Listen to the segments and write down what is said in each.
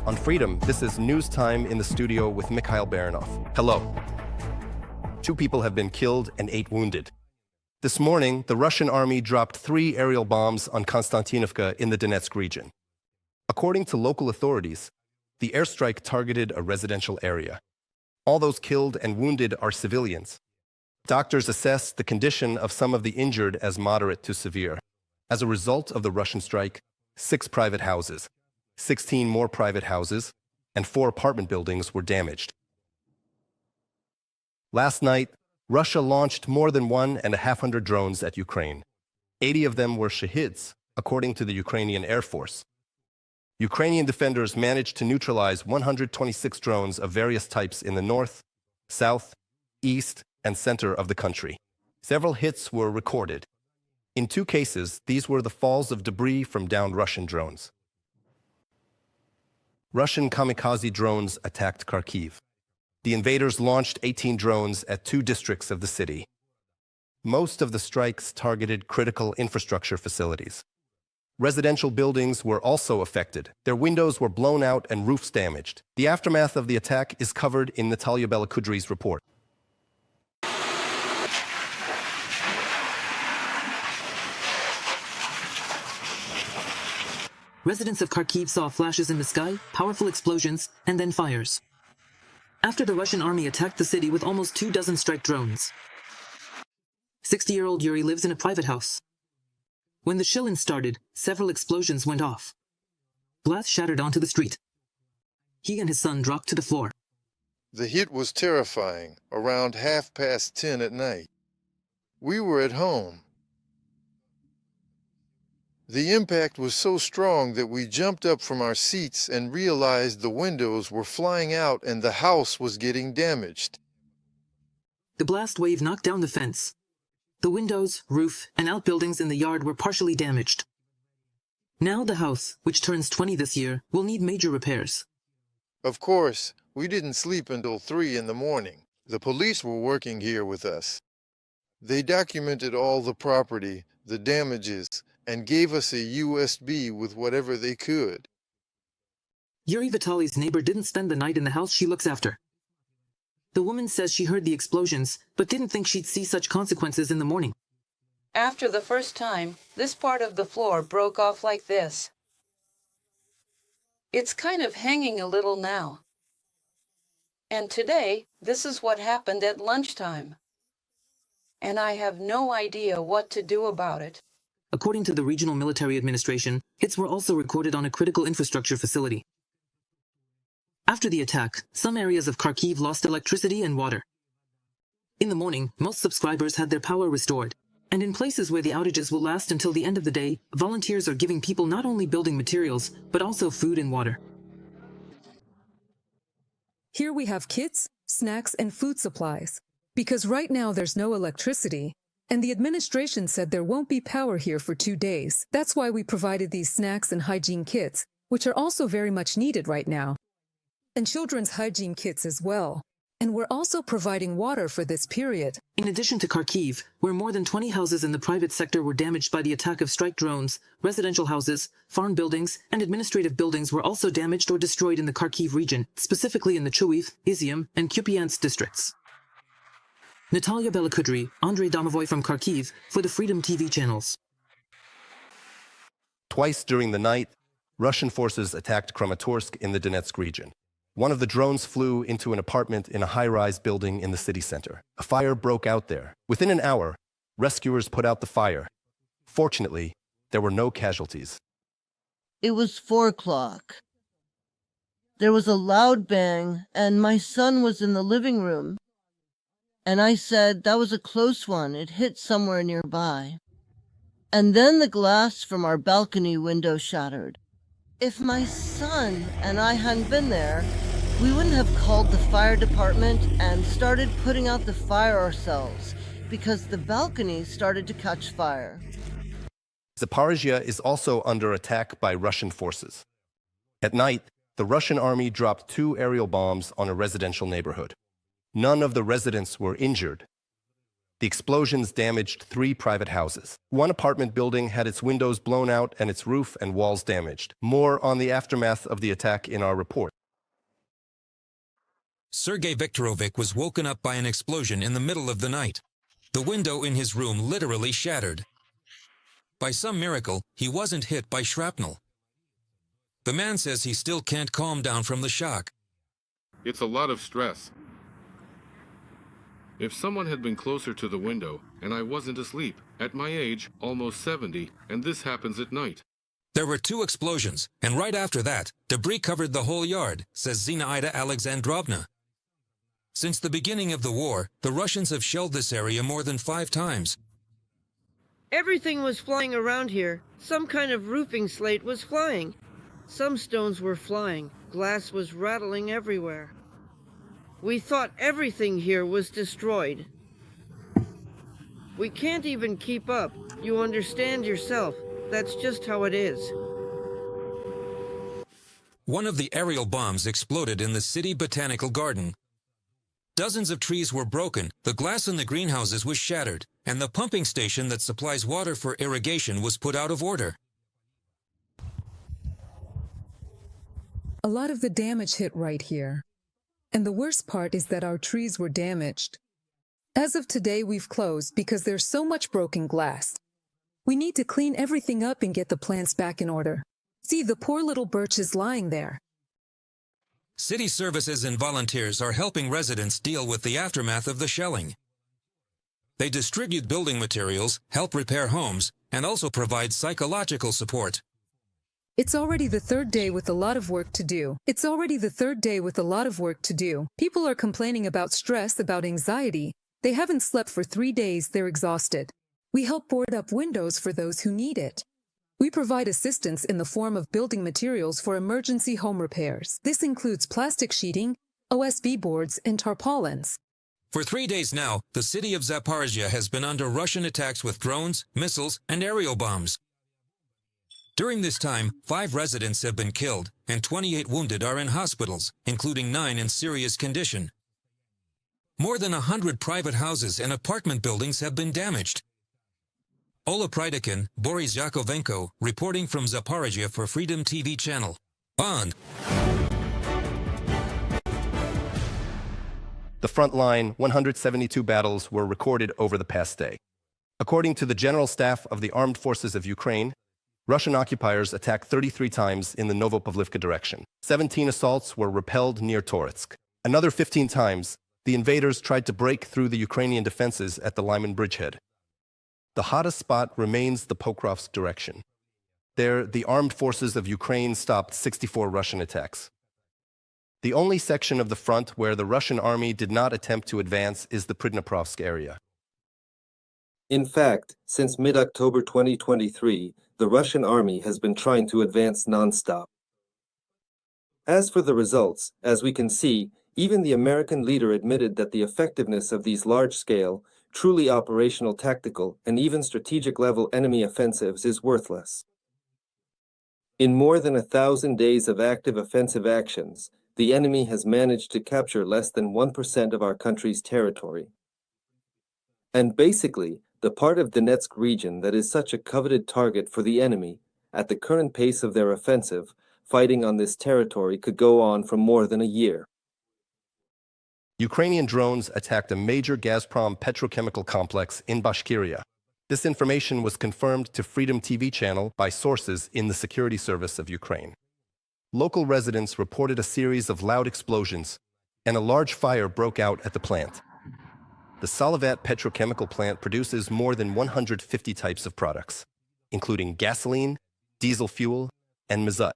On Freedom, this is News Time in the studio with Mikhail Baranov. Hello. 2 people have been killed and 8 wounded. This morning, the Russian army dropped 3 aerial bombs on Kostiantynivka in the Donetsk region. According to local authorities, the airstrike targeted a residential area. All those killed and wounded are civilians. Doctors assess the condition of some of the injured as moderate to severe. As a result of the Russian strike, 6 private houses, 16 more private houses, and 4 apartment buildings were damaged. Last night, Russia launched more than 1,500 drones at Ukraine. 80 of them were Shahids, according to the Ukrainian Air Force. Ukrainian defenders managed to neutralize 126 drones of various types in the north, south, east, and center of the country. Several hits were recorded. In 2 cases, these were the falls of debris from downed Russian drones. Russian kamikaze drones attacked Kharkiv. The invaders launched 18 drones at 2 districts of the city. Most of the strikes targeted critical infrastructure facilities. Residential buildings were also affected. Their windows were blown out and roofs damaged. The aftermath of the attack is covered in Natalia Belakudry's report. Residents of Kharkiv saw flashes in the sky, powerful explosions, and then fires. After the Russian army attacked the city with almost 24 strike drones. 60-year-old Yuri lives in a private house. When the shelling started, several explosions went off. Glass shattered onto the street. He and his son dropped to the floor. The hit was terrifying, around 10:30 at night. We were at home. The impact was so strong that we jumped up from our seats and realized the windows were flying out and the house was getting damaged. The blast wave knocked down the fence. The windows, roof, and outbuildings in the yard were partially damaged. Now the house, which turns 20 this year, will need major repairs. Of course, we didn't sleep until 3 in the morning. The police were working here with us. They documented all the property, the damages, and gave us a USB with whatever they could. Yuri Vitaly's neighbor didn't spend the night in the house she looks after. The woman says she heard the explosions, but didn't think she'd see such consequences in the morning. After the first time, this part of the floor broke off like this. It's kind of hanging a little now. And today, this is what happened at lunchtime. And I have no idea what to do about it. According to the Regional Military Administration, hits were also recorded on a critical infrastructure facility. After the attack, some areas of Kharkiv lost electricity and water. In the morning, most subscribers had their power restored, and in places where the outages will last until the end of the day, volunteers are giving people not only building materials, but also food and water. Here we have kits, snacks, and food supplies. Because right now there's no electricity, and the administration said there won't be power here for 2 days. That's why we provided these snacks and hygiene kits, which are also very much needed right now. And children's hygiene kits as well. And we're also providing water for this period. In addition to Kharkiv, where more than 20 houses in the private sector were damaged by the attack of strike drones, residential houses, farm buildings, and administrative buildings were also damaged or destroyed in the Kharkiv region, specifically in the Chuiv, Izium, and Kupiansk districts. Natalia Belakudry, Andrei Domovoy from Kharkiv, for the Freedom TV channels. Twice during the night, Russian forces attacked Kramatorsk in the Donetsk region. One of the drones flew into an apartment in a high-rise building in the city center. A fire broke out there. Within an hour, rescuers put out the fire. Fortunately, there were no casualties. It was 4 o'clock. There was a loud bang, and my son was in the living room. And I said, that was a close one. It hit somewhere nearby. And then the glass from our balcony window shattered. If my son and I hadn't been there, we wouldn't have called the fire department and started putting out the fire ourselves, because the balcony started to catch fire. Zaporizhzhia is also under attack by Russian forces. At night, the Russian army dropped 2 aerial bombs on a residential neighborhood. None of the residents were injured. The explosions damaged 3 private houses. One apartment building had its windows blown out and its roof and walls damaged. More on the aftermath of the attack in our report. Sergei Viktorovich was woken up by an explosion in the middle of the night. The window in his room literally shattered. By some miracle, he wasn't hit by shrapnel. The man says he still can't calm down from the shock. It's a lot of stress. If someone had been closer to the window, and I wasn't asleep, at my age, almost 70, and this happens at night. There were 2 explosions, and right after that, debris covered the whole yard, says Zinaida Alexandrovna. Since the beginning of the war, the Russians have shelled this area more than 5 times. Everything was flying around here. Some kind of roofing slate was flying. Some stones were flying. Glass was rattling everywhere. We thought everything here was destroyed. We can't even keep up. You understand yourself. That's just how it is. One of the aerial bombs exploded in the city botanical garden. Dozens of trees were broken, the glass in the greenhouses was shattered, and the pumping station that supplies water for irrigation was put out of order. A lot of the damage hit right here. And the worst part is that our trees were damaged. As of today, we've closed because there's so much broken glass. We need to clean everything up and get the plants back in order. See, the poor little birch is lying there. City services and volunteers are helping residents deal with the aftermath of the shelling. They distribute building materials, help repair homes, and also provide psychological support. It's already the 3rd day with a lot of work to do. People are complaining about stress, about anxiety. They haven't slept for 3 days, they're exhausted. We help board up windows for those who need it. We provide assistance in the form of building materials for emergency home repairs. This includes plastic sheeting, OSB boards, and tarpaulins. For 3 days now, the city of Zaporizhzhia has been under Russian attacks with drones, missiles, and aerial bombs. During this time, 5 residents have been killed, and 28 wounded are in hospitals, including 9 in serious condition. More than 100 private houses and apartment buildings have been damaged. Ola Prydakin, Boris Yakovenko, reporting from Zaporizhzhia for Freedom TV channel. Bond. The front line, 172 battles were recorded over the past day. According to the General Staff of the Armed Forces of Ukraine, Russian occupiers attacked 33 times in the Novopavlivka direction. 17 assaults were repelled near Toretsk. Another 15 times, the invaders tried to break through the Ukrainian defenses at the Lyman bridgehead. The hottest spot remains the Pokrovsk direction. There, the armed forces of Ukraine stopped 64 Russian attacks. The only section of the front where the Russian army did not attempt to advance is the Pridniprovsk area. In fact, since mid-October 2023, the Russian army has been trying to advance non-stop. As for the results, as we can see, even the American leader admitted that the effectiveness of these large-scale, truly operational tactical, and even strategic-level enemy offensives is worthless. In more than 1,000 days of active offensive actions, the enemy has managed to capture less than 1% of our country's territory. And basically, the part of Donetsk region that is such a coveted target for the enemy, at the current pace of their offensive, fighting on this territory could go on for more than a year. Ukrainian drones attacked a major Gazprom petrochemical complex in Bashkiria. This information was confirmed to Freedom TV channel by sources in the security service of Ukraine. Local residents reported a series of loud explosions, and a large fire broke out at the plant. The Salavat petrochemical plant produces more than 150 types of products, including gasoline, diesel fuel, and mazut.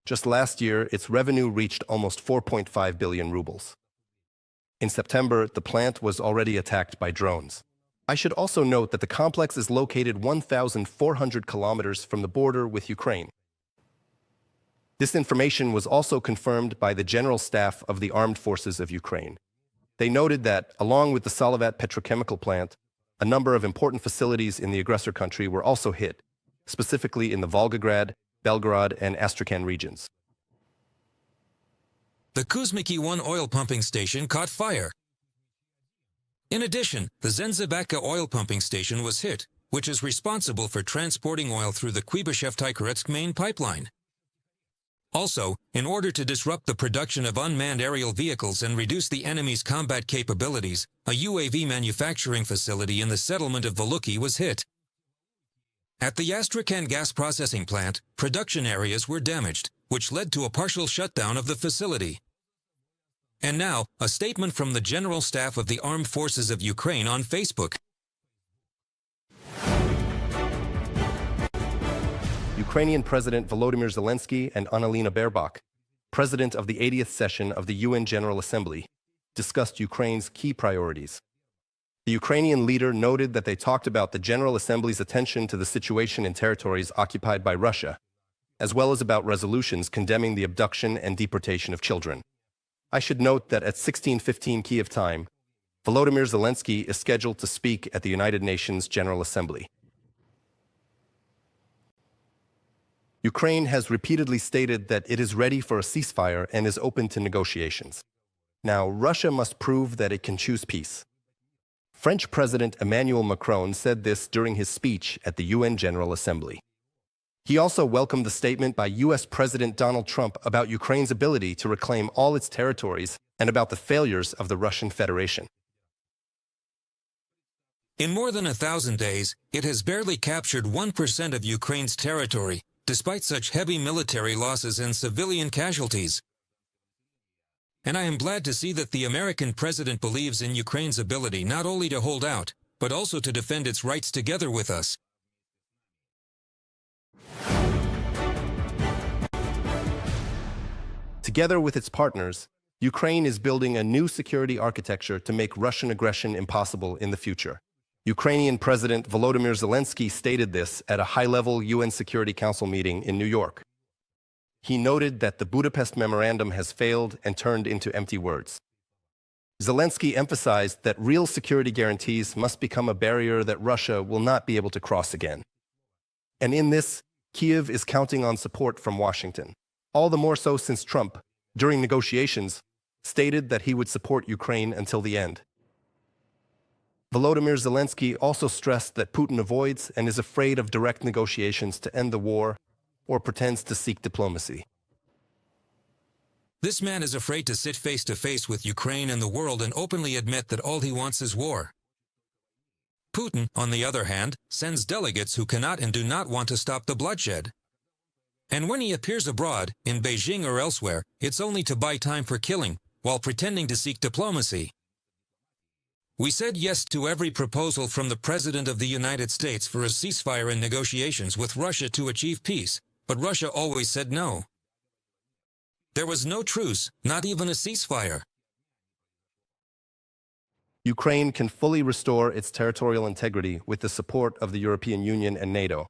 Just last year, its revenue reached almost 4.5 billion rubles. In September, the plant was already attacked by drones. I should also note that the complex is located 1,400 kilometers from the border with Ukraine. This information was also confirmed by the General Staff of the Armed Forces of Ukraine. They noted that, along with the Salavat petrochemical plant, a number of important facilities in the aggressor country were also hit, specifically in the Volgograd, Belgorod, and Astrakhan regions. The Kuzmiki 1 oil pumping station caught fire. In addition, the Zaporizhzhia oil pumping station was hit, which is responsible for transporting oil through the Kuibyshev-Tikhoretsk main pipeline. Also, in order to disrupt the production of unmanned aerial vehicles and reduce the enemy's combat capabilities, a UAV manufacturing facility in the settlement of Voluki was hit. At the Astrakhan gas processing plant, production areas were damaged, which led to a partial shutdown of the facility. And now, a statement from the General Staff of the Armed Forces of Ukraine on Facebook. Ukrainian President Volodymyr Zelenskyy and Annalena Baerbock, President of the 80th session of the UN General Assembly, discussed Ukraine's key priorities. The Ukrainian leader noted that they talked about the General Assembly's attention to the situation in territories occupied by Russia, as well as about resolutions condemning the abduction and deportation of children. I should note that at 16:15 Kiev time, Volodymyr Zelenskyy is scheduled to speak at the United Nations General Assembly. Ukraine has repeatedly stated that it is ready for a ceasefire and is open to negotiations. Now, Russia must prove that it can choose peace. French President Emmanuel Macron said this during his speech at the UN General Assembly. He also welcomed the statement by US President Donald Trump about Ukraine's ability to reclaim all its territories and about the failures of the Russian Federation. In more than 1,000 days, it has barely captured 1% of Ukraine's territory, despite such heavy military losses and civilian casualties. And I am glad to see that the American president believes in Ukraine's ability not only to hold out, but also to defend its rights together with us. Together with its partners, Ukraine is building a new security architecture to make Russian aggression impossible in the future. Ukrainian President Volodymyr Zelenskyy stated this at a high-level UN Security Council meeting in New York. He noted that the Budapest Memorandum has failed and turned into empty words. Zelenskyy emphasized that real security guarantees must become a barrier that Russia will not be able to cross again. And in this, Kiev is counting on support from Washington, all the more so since Trump, during negotiations, stated that he would support Ukraine until the end. Volodymyr Zelenskyy also stressed that Putin avoids and is afraid of direct negotiations to end the war or pretends to seek diplomacy. This man is afraid to sit face to face with Ukraine and the world and openly admit that all he wants is war. Putin, on the other hand, sends delegates who cannot and do not want to stop the bloodshed. And when he appears abroad, in Beijing or elsewhere, it's only to buy time for killing, while pretending to seek diplomacy. We said yes to every proposal from the President of the United States for a ceasefire and negotiations with Russia to achieve peace, but Russia always said no. There was no truce, not even a ceasefire. Ukraine can fully restore its territorial integrity with the support of the European Union and NATO.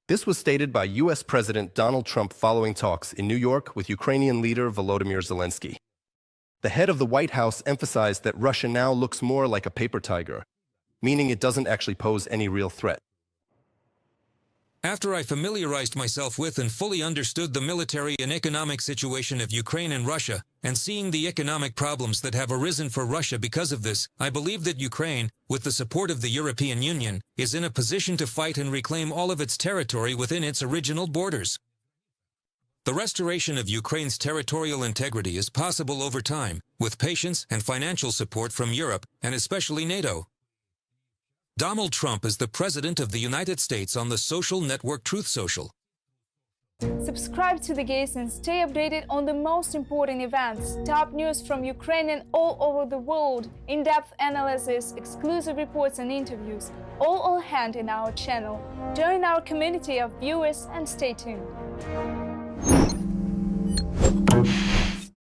This was stated by US President Donald Trump following talks in New York with Ukrainian leader Volodymyr Zelenskyy. The head of the White House emphasized that Russia now looks more like a paper tiger, meaning it doesn't actually pose any real threat. After I familiarized myself with and fully understood the military and economic situation of Ukraine and Russia, and seeing the economic problems that have arisen for Russia because of this, I believe that Ukraine, with the support of the European Union, is in a position to fight and reclaim all of its territory within its original borders. The restoration of Ukraine's territorial integrity is possible over time, with patience and financial support from Europe, and especially NATO. Donald Trump is the President of the United States on the social network Truth Social. Subscribe to The Gaze and stay updated on the most important events, top news from Ukraine and all over the world, in-depth analysis, exclusive reports and interviews, all on hand in our channel. Join our community of viewers and stay tuned.